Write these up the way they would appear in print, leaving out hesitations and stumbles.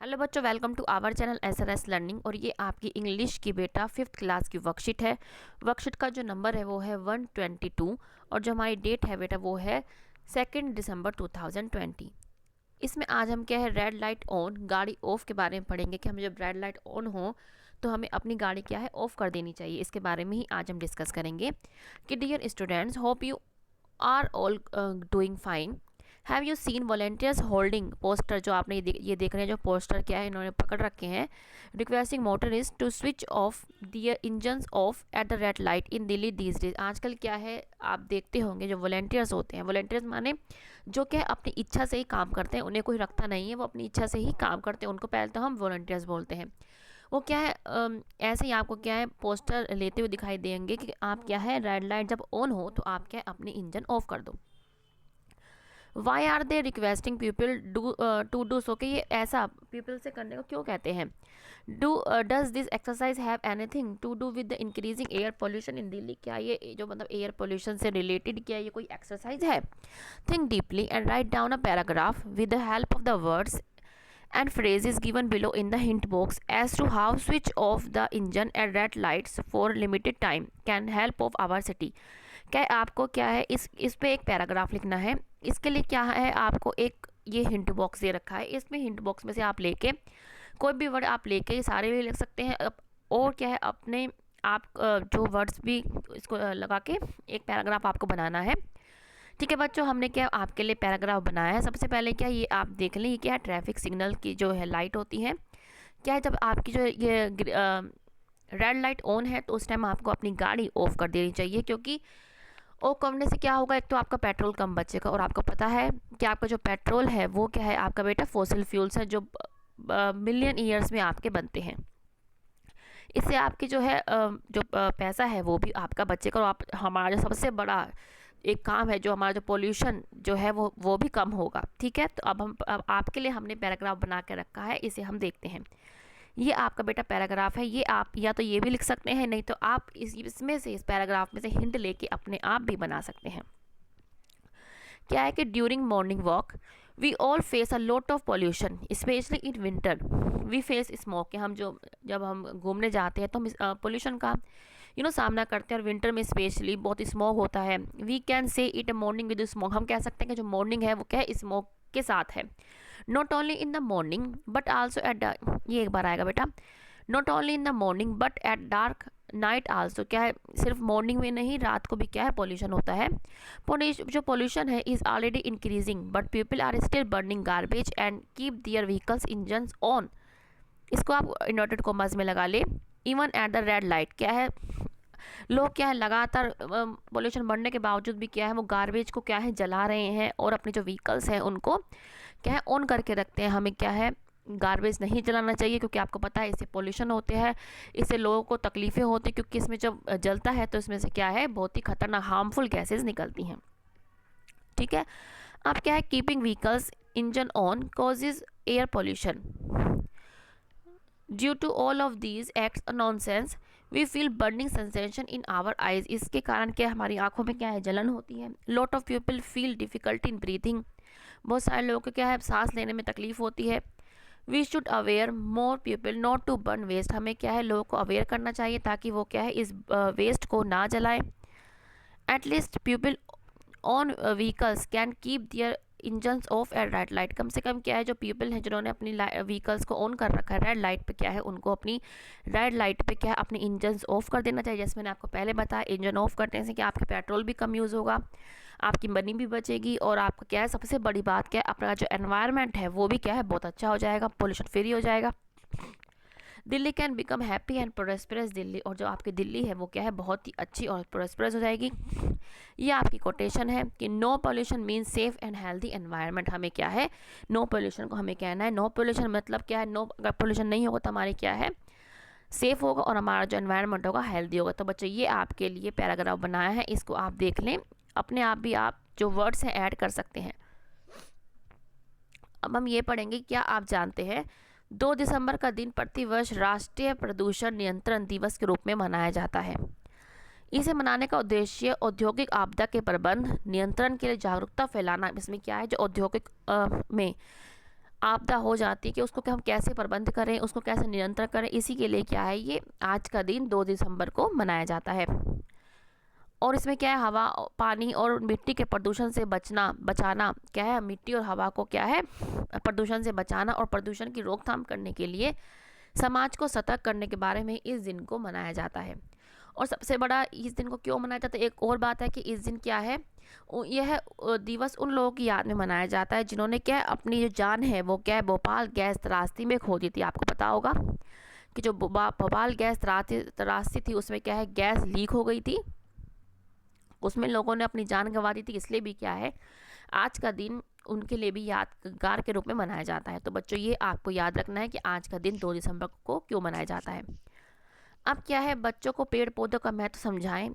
Hello बच्चों, welcome to our channel SRS learning. और ये आपकी इंग्लिश की बेटा 5th क्लास की वर्कशीट है। वर्कशीट का जो नंबर है वो है 122 और जो हमारी डेट है बेटा वो है 2 दिसंबर 2020। इसमें आज हम क्या है, रेड लाइट ऑन गाड़ी ऑफ के बारे में पढ़ेंगे कि हमें जब रेड लाइट ऑन हो तो हमें अपनी गाड़ी क्या है ऑफ कर देनी चाहिए। इसके बारे में ही आज हम डिस्कस करेंगे कि dear students, hope you are all doing fine. Have you seen volunteers holding poster? जो आपने ये देख रहे हैं, जो पोस्टर क्या है इन्होंने पकड़ रखे हैं। Requesting motorist to switch off their engines off at the red light in Delhi these days. आजकल क्या है, आप देखते होंगे जो वॉलेंटियर्स होते हैं, वॉलेंटियर्स माने जो क्या है अपनी इच्छा से ही काम करते हैं, उन्हें कोई रखता नहीं है, वो अपनी इच्छा से ही काम करते हैं, उनको पहले तो हम वॉलेंटियर्स बोलते हैं। वो क्या है, ऐसे ही आपको क्या है पोस्टर लेते हुए दिखाई देंगे कि आप क्या है रेड लाइट जब ऑन हो तो आप क्या है अपनी इंजन ऑफ कर दो। Why are they requesting people to do so? कि ये ऐसा पीपल से करने को क्यों कहते हैं? Does this exercise have anything to do with the increasing air pollution in Delhi? क्या ये जो मतलब एयर पोल्यूशन से रिलेटेड क्या ये कोई एक्सरसाइज है? Think deeply and write down a paragraph with the help of the words and phrases given below in the hint box as to how switch off the engine at red lights for limited time can help of our city। क्या आपको क्या है इस पे एक paragraph लिखना है। इसके लिए क्या है, आपको एक ये हिंट बॉक्स दे रखा है। इसमें हिंट बॉक्स में से आप लेके कोई भी वर्ड आप लेके सारे भी लिख सकते हैं। और क्या है, अपने आप जो वर्ड्स भी इसको लगा के एक पैराग्राफ आपको बनाना है। ठीक है बच्चों, हमने क्या आपके लिए पैराग्राफ बनाया है। सबसे पहले क्या ये आप देख लें, ये क्या है ट्रैफिक सिग्नल की जो है लाइट होती है। क्या है, जब आपकी जो ये रेड लाइट ऑन है तो उस टाइम आपको अपनी गाड़ी ऑफ कर देनी चाहिए, क्योंकि ऑफ करने से क्या होगा, एक तो आपका पेट्रोल कम बचेगा और आपको पता है कि आपका जो पेट्रोल है वो क्या है आपका बेटा फॉसिल फ्यूल्स है, जो मिलियन ईयर्स में आपके बनते हैं। इससे आपकी जो है जो पैसा है वो भी आपका बचेगा और आप हमारा जो सबसे बड़ा एक काम है, जो हमारा जो पोल्यूशन जो है वो भी कम होगा। ठीक है, तो अब आपके लिए हमने पैराग्राफ बना के रखा है, इसे हम देखते हैं। ये आपका बेटा पैराग्राफ है। ये आप या तो ये भी लिख सकते हैं, नहीं तो आप इसमें से इस पैराग्राफ में से हिंट लेके अपने आप भी बना सकते हैं। क्या है कि during morning walk we all face a lot of pollution specially in winter. We face smoke, कि हम जब हम घूमने जाते हैं तो हम पोल्यूशन का सामना करते हैं, और विंटर में स्पेशली बहुत स्मोक होता है। We can say it a morning with smoke. हम कह सकते हैं कि जो मॉर्निंग है वो क्या है स्मोक के साथ है। Not only in the morning but also at ये एक बार आएगा बेटा, not only in the morning but at dark night also. क्या है, सिर्फ मॉर्निंग में नहीं, रात को भी क्या है पॉल्यूशन होता है। जो पॉल्यूशन है is already increasing but people are still burning garbage and keep their vehicles engines on. इसको आप इन्वर्टेड कॉमर्स में लगा ले। Even at the red light, क्या है लोग क्या है लगातार पोल्यूशन बढ़ने के बावजूद भी क्या है वो गार्बेज को क्या है जला रहे हैं और अपने जो व्हीकल्स हैं उनको क्या है ऑन करके रखते हैं। हमें क्या है गार्बेज नहीं जलाना चाहिए, क्योंकि आपको पता है इससे पोल्यूशन होते हैं, इससे लोगों को तकलीफ़ें होती हैं, क्योंकि इसमें जब जलता है तो इसमें से क्या है बहुत ही खतरनाक हार्मफुल गैसेज निकलती हैं। ठीक है, अब क्या है keeping vehicles engine on causes air pollution. Due to all of these acts nonsense we feel burning sensation in our eyes. इसके कारण क्या हमारी आंखों में क्या है जलन होती है। Lot of people feel difficulty in breathing, बहुत सारे लोगों को क्या है सांस लेने में तकलीफ होती है। We should aware more people not to burn waste. हमें क्या है लोगों को अवेयर करना चाहिए ताकि वो क्या है इस वेस्ट को ना जलाएं। At least people on vehicles can keep their engines off at red light. कम से कम क्या है जो पीपल हैं जिन्होंने अपनी व्हीकल्स को ऑन कर रखा है रेड लाइट पे, क्या है उनको अपनी रेड लाइट पे क्या है अपनी इंजन्स ऑफ कर देना चाहिए। जैसे मैंने आपको पहले बताया, इंजन ऑफ करने से क्या आपके पेट्रोल भी कम यूज़ होगा, आपकी मनी भी बचेगी, और आपका क्या है सबसे बड़ी बात क्या है अपना जो एनवायरनमेंट है वो भी क्या है बहुत अच्छा हो जाएगा, पोल्यूशन फ्री हो जाएगा। Delhi can become happy and prosperous Delhi, और जो आपकी दिल्ली है वो क्या है बहुत ही अच्छी और प्रोस्पेरस हो जाएगी। ये आपकी कोटेशन है कि no pollution means safe and healthy environment. हमें क्या है नो पोल्यूशन को हमें कहना है, नो पोल्यूशन मतलब क्या है, नो अगर पोल्यूशन नहीं होगा तो हमारे क्या है सेफ होगा और हमारा जो एनवायरनमेंट होगा हेल्दी होगा। तो बच्चों ये आपके लिए पैराग्राफ बनाया है, इसको आप देख लें, अपने आप भी आप जो वर्ड्स हैं ऐड कर सकते हैं। अब हम ये पढ़ेंगे, क्या आप जानते हैं 2 दिसंबर का दिन प्रतिवर्ष राष्ट्रीय प्रदूषण नियंत्रण दिवस के रूप में मनाया जाता है। इसे मनाने का उद्देश्य औद्योगिक आपदा के प्रबंध नियंत्रण के लिए जागरूकता फैलाना। इसमें क्या है जो औद्योगिक में आपदा हो जाती है कि उसको हम कैसे प्रबंध करें, उसको कैसे नियंत्रण करें, इसी के लिए क्या है ये आज का दिन 2 दिसंबर को मनाया जाता है। और इसमें क्या है, हवा, पानी और मिट्टी के प्रदूषण से बचाना क्या है, मिट्टी और हवा को क्या है प्रदूषण से बचाना और प्रदूषण की रोकथाम करने के लिए समाज को सतर्क करने के बारे में इस दिन को मनाया जाता है। और सबसे बड़ा इस दिन को क्यों मनाया जाता है, एक और बात है कि इस दिन क्या है, यह दिवस उन लोगों की याद में मनाया जाता है जिन्होंने क्या अपनी जो जान है वो क्या है भोपाल गैस त्रासदी में खो दी थी। आपको पता होगा कि जो भोपाल गैस त्रासदी थी उसमें क्या है गैस लीक हो गई थी, उसमें लोगों ने अपनी जान गंवा दी थी। इसलिए भी क्या है आज का दिन उनके लिए भी यादगार के रूप में मनाया जाता है। तो बच्चों ये आपको याद रखना है कि आज का दिन 2 दिसंबर को क्यों मनाया जाता है। अब क्या है, बच्चों को पेड़ पौधों का महत्व समझाएं।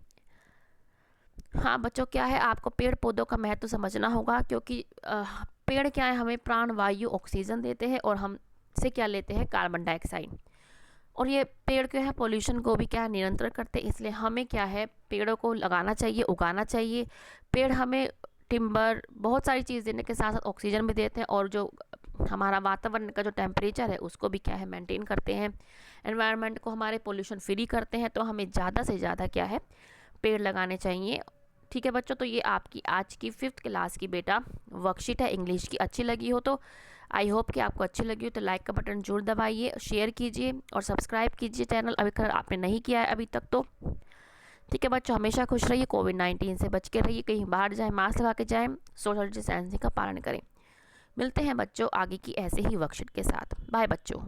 हाँ बच्चों, क्या है आपको पेड़ पौधों का महत्व समझना होगा, क्योंकि पेड़ क्या है हमें प्राण वायु ऑक्सीजन देते हैं और हम से क्या लेते हैं कार्बन डाइऑक्साइड। और ये पेड़ क्या है पोल्यूशन को भी क्या है नियंत्रण करते हैं। इसलिए हमें क्या है पेड़ों को लगाना चाहिए, उगाना चाहिए। पेड़ हमें टिम्बर बहुत सारी चीज़ देने के साथ साथ ऑक्सीजन भी देते हैं और जो हमारा वातावरण का जो टेम्परेचर है उसको भी क्या है मेंटेन करते हैं, एनवायरनमेंट को हमारे पोल्यूशन फ्री करते हैं। तो हमें ज़्यादा से ज़्यादा क्या है पेड़ लगाने चाहिए। ठीक है बच्चों, तो ये आपकी आज की 5th क्लास की बेटा वर्कशीट है इंग्लिश की। अच्छी लगी हो तो आई होप कि आपको अच्छी लगी हो तो लाइक का बटन जरूर दबाइए, शेयर कीजिए और सब्सक्राइब कीजिए चैनल अगर आपने नहीं किया है अभी तक तो। ठीक है बच्चों, हमेशा खुश रहिए, कोविड-19 से बच के रहिए, कहीं बाहर जाएं मास्क लगा के जाएं, सोशल डिस्टेंसिंग का पालन करें। मिलते हैं बच्चों आगे की ऐसे ही वर्कशीट के साथ। बाय बच्चों।